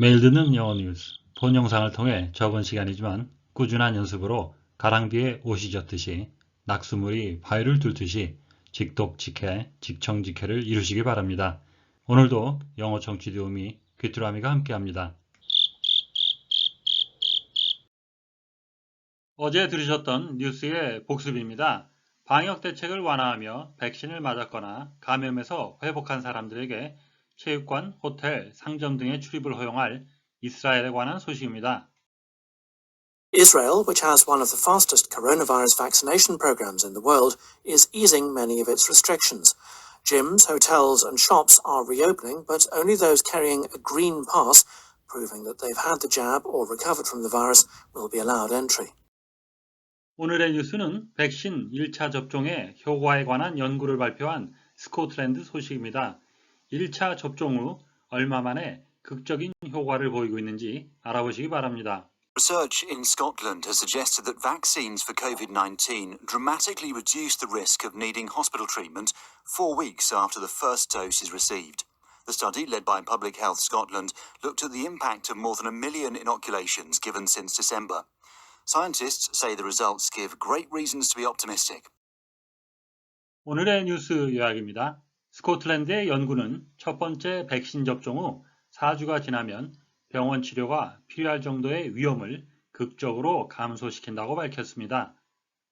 매일 듣는 영어 뉴스, 본 영상을 통해 적은 시간이지만 꾸준한 연습으로 가랑비에 옷이 젖듯이 낙수물이 바위를 뚫듯이 직독직해, 직청직해를 이루시기 바랍니다. 오늘도 영어 청취 도우미 귀뚜라미가 함께합니다. 어제 들으셨던 뉴스의 복습입니다. 방역 대책을 완화하며 백신을 맞았거나 감염에서 회복한 사람들에게 체육관, 호텔, 상점 등의 출입을 허용할 이스라엘에 관한 소식입니다. Israel, which has one of the fastest coronavirus vaccination programs in the world, is easing many of its restrictions. Gyms, hotels and shops are reopening, but only those carrying a green pass, proving that they've had the jab or recovered from the virus, will be allowed entry. 오늘의 뉴스는 백신 1차 접종의 효과에 관한 연구를 발표한 스코틀랜드 소식입니다. 1차 접종 후 얼마 만에 극적인 효과를 보이고 있는지 알아보시기 바랍니다. Research in Scotland has suggested that vaccines for COVID-19 dramatically reduce the risk of needing hospital treatment 4 weeks after the first dose is received. The study, led by Public Health Scotland, looked at the impact of more than 1 million inoculations given since December. Scientists say the results give great reasons to be optimistic. 오늘의 뉴스 요약입니다. 스코틀랜드의 연구는 첫 번째 백신 접종 후 4주가 지나면 병원 치료가 필요할 정도의 위험을 극적으로 감소시킨다고 밝혔습니다.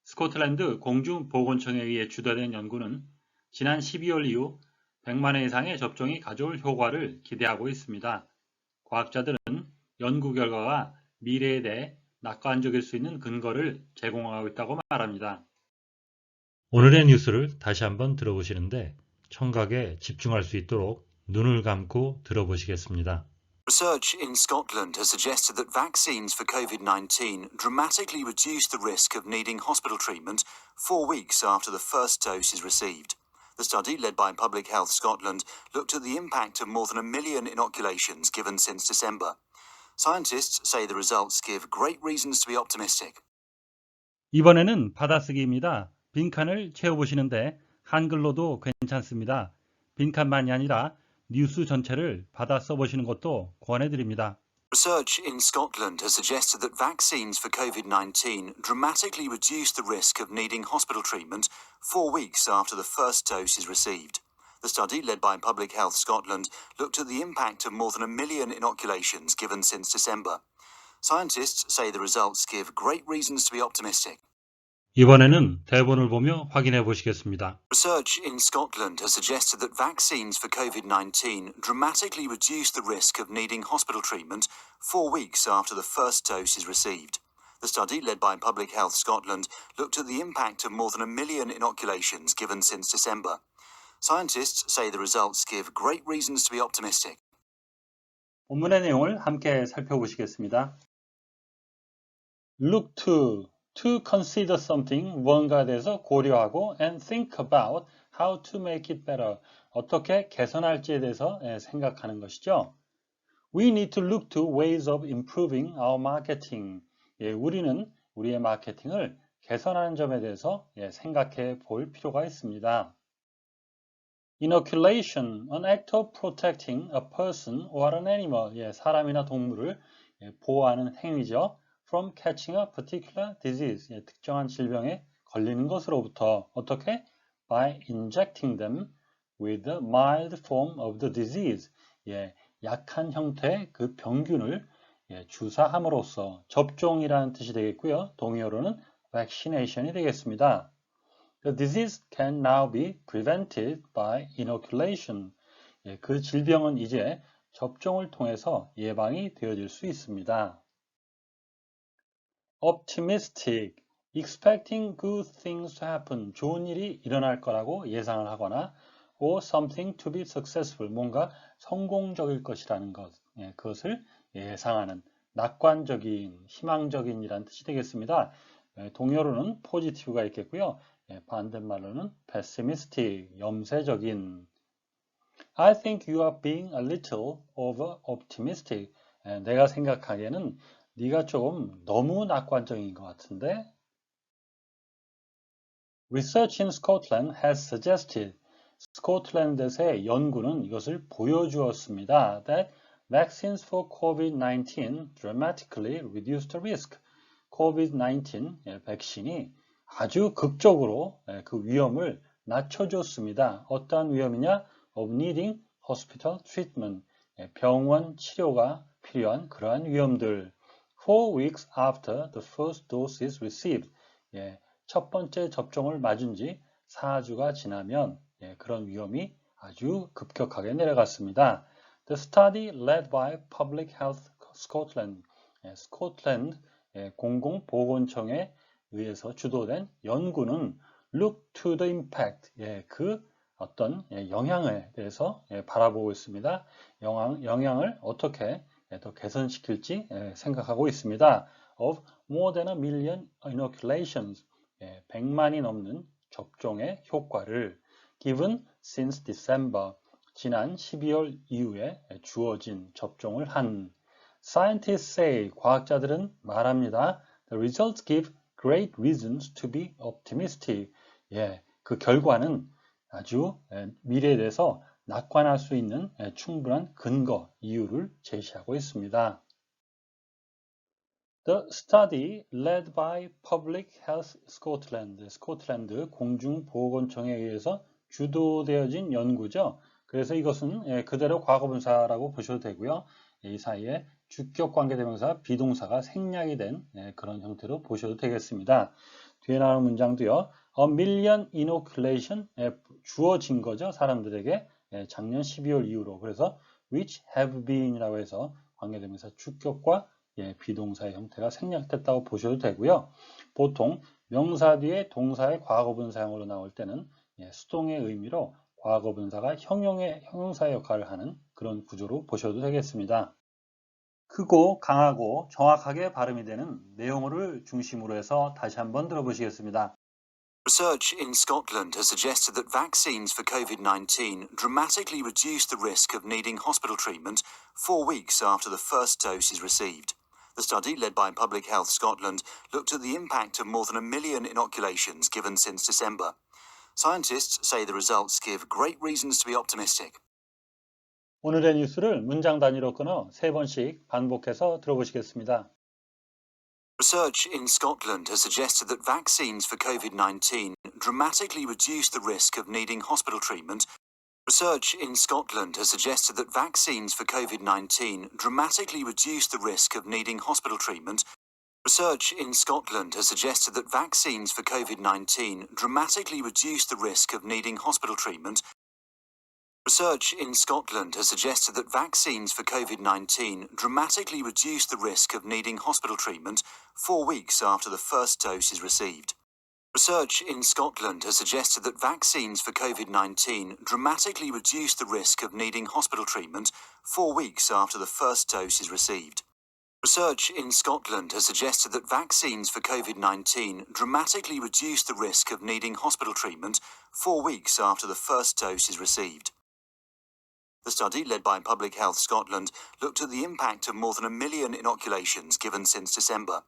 스코틀랜드 공중보건청에 의해 주도된 연구는 지난 12월 이후 100만 회 이상의 접종이 가져올 효과를 기대하고 있습니다. 과학자들은 연구 결과가 미래에 대해 낙관적일 수 있는 근거를 제공하고 있다고 말합니다. 오늘의 뉴스를 다시 한번 들어보시는데 청각에 집중할 수 있도록 눈을 감고 들어보시겠습니다. Research in Scotland has suggested that vaccines for COVID-19 dramatically reduce the risk of needing hospital treatment 4 weeks after the first dose is received. The study, led by Public Health Scotland, looked at the impact of more than 1 million inoculations given since December. Scientists say the results give great reasons to be optimistic. 이번에는 받아쓰기입니다. 빈칸을 채워보시는데 한글로도 괜찮습니다. 빈칸만이 아니라 뉴스 전체를 받아 써보시는 것도 권해드립니다. Research in Scotland has suggested that vaccines for COVID-19 dramatically reduce the risk of needing hospital treatment 4 weeks after the first dose is received. The study, led by Public Health Scotland, looked at the impact of more than 1 million inoculations given since December. Scientists say the results give great reasons to be optimistic. 이번에는 대본을 보며 확인해 보시겠습니다. Research in Scotland has suggested that vaccines for COVID-19 dramatically reduce the risk of needing hospital treatment 4 weeks after the first dose is received. The study, led by Public Health Scotland, looked at the impact of more than 1 million inoculations given since December. Scientists say the results give great reasons to be optimistic. 본문의 내용을 함께 살펴보시겠습니다. Look to consider something, 무언가에 대해서 고려하고 and think about how to make it better, 어떻게 개선할지에 대해서 생각하는 것이죠. We need to look to ways of improving our marketing. 우리는 우리의 마케팅을 개선하는 점에 대해서 생각해 볼 필요가 있습니다. Inoculation, an act of protecting a person or an animal, 사람이나 동물을 보호하는 행위죠. From catching a particular disease, 특정한 질병에 걸리는 것으로부터 어떻게? By injecting them with a mild form of the disease, 약한 형태의 그 병균을 주사함으로써 접종이라는 뜻이 되겠고요. 동의어로는 vaccination이 되겠습니다. The disease can now be prevented by inoculation. 그 질병은 이제 접종을 통해서 예방이 되어질 수 있습니다. Optimistic, expecting good things to happen, 좋은 일이 일어날 거라고 예상을 하거나 or something to be successful, 뭔가 성공적일 것이라는 것, 그것을 예상하는 낙관적인, 희망적인 이란 뜻이 되겠습니다. 동의어로는 positive가 있겠고요. 반대말로는 pessimistic, 염세적인. I think you are being a little over optimistic. 내가 생각하기에는 네가 조금 너무 낙관적인 것 같은데? Research in Scotland has suggested, 스코틀랜드에서의 연구는 이것을 보여주었습니다. That Vaccines for COVID-19 dramatically reduced the risk. COVID-19 백신이 아주 극적으로 그 위험을 낮춰줬습니다. 어떠한 위험이냐? Of needing hospital treatment. 병원 치료가 필요한 그러한 위험들. 4 weeks after the first dose is received. 첫 번째 접종을 맞은 지 4주가 지나면 그런 위험이 아주 급격하게 내려갔습니다. The study led by Public Health Scotland. 스코틀랜드 공공보건청에 의해서 주도된 연구는 look to the impact. 그 어떤 영향에 대해서 바라보고 있습니다. 영향을 어떻게 더 개선시킬지 생각하고 있습니다. Of more than 1 million inoculations. 100만이 넘는 접종의 효과를 given since December. 지난 12월 이후에 주어진 접종을 한 Scientists say, 과학자들은 말합니다. The results give great reasons to be optimistic. 그 결과는 아주 미래에 대해서 낙관할 수 있는 충분한 근거, 이유를 제시하고 있습니다. The study led by Public Health Scotland, 스코틀랜드 공중보건청에 의해서 주도되어진 연구죠. 그래서 이것은 그대로 과거분사라고 보셔도 되고요. 이 사이에 주격 관계대명사, 비동사가 생략이 된 그런 형태로 보셔도 되겠습니다. 뒤에 나오는 문장도요. A million inoculation, 주어진 거죠. 사람들에게 작년 12월 이후로. 그래서 which have been이라고 해서 관계대명사 주격과 비동사의 형태가 생략됐다고 보셔도 되고요. 보통 명사 뒤에 동사의 과거분사형으로 나올 때는 수동의 의미로 과거분사가 형용사의 역할을 하는 그런 구조로 보셔도 되겠습니다. 크고 강하고 정확하게 발음이 되는 내용어를 중심으로 해서 다시 한번 들어보시겠습니다. Research in Scotland has suggested that vaccines for COVID-19 dramatically reduce the risk of needing hospital treatment 4 weeks after the first dose is received. The study, led by Public Health Scotland, looked at the impact of more than 1 million inoculations given since December. Scientists say the results give great reasons to be optimistic. 오늘의 뉴스를 문장 단위로 끊어 3번씩 반복해서 들어보시겠습니다. Research in Scotland has suggested that vaccines for COVID-19 dramatically reduce the risk of needing hospital treatment. Research in Scotland has suggested that vaccines for COVID-19 dramatically reduce the risk of needing hospital treatment. Research in Scotland has suggested that vaccines for COVID-19 dramatically reduce the risk of needing hospital treatment. Research in Scotland has suggested that vaccines for COVID-19 dramatically reduce the risk of needing hospital treatment 4 weeks after the first dose is received. Research in Scotland has suggested that vaccines for COVID-19 dramatically reduce the risk of needing hospital treatment 4 weeks after the first dose is received. Research in Scotland has suggested that vaccines for COVID-19 dramatically reduce the risk of needing hospital treatment 4 weeks after the first dose is received. The study, led by Public Health Scotland, looked at the impact of more than 1 million inoculations given since December.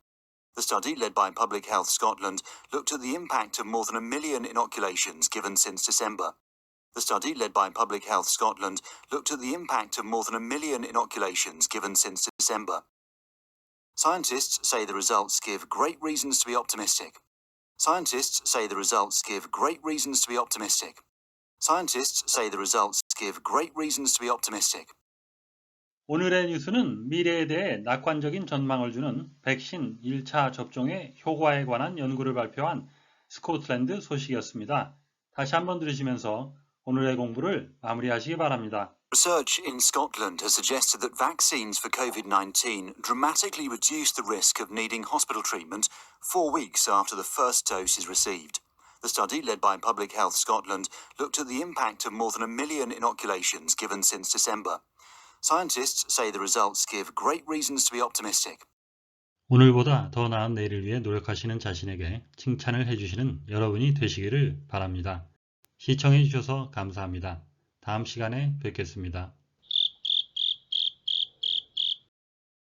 The study, led by Public Health Scotland, looked at the impact of more than 1 million inoculations given since December. The study, led by Public Health Scotland, looked at the impact of more than 1 million inoculations given since December. Scientists say the results give great reasons to be optimistic. Scientists say the results give great reasons to be optimistic. Scientists say the results give great reasons to be optimistic. 오늘의 뉴스는 미래에 대해 낙관적인 전망을 주는 백신 1차 접종의 효과에 관한 연구를 발표한 스코틀랜드 소식이었습니다. 다시 한번 들으시면서 오늘의 공부를 마무리하시기 바랍니다. Research in Scotland has suggested that vaccines for COVID-19 dramatically reduce the risk of needing hospital treatment 4 weeks after the first dose is received. The study, led by Public Health Scotland, looked at the impact of more than 1 million inoculations given since December. Scientists say the results give great reasons to be optimistic. 오늘보다 더 나은 내일을 위해 노력하시는 자신에게 칭찬을 해주시는 여러분이 되시기를 바랍니다. 시청해 주셔서 감사합니다. 다음 시간에 뵙겠습니다.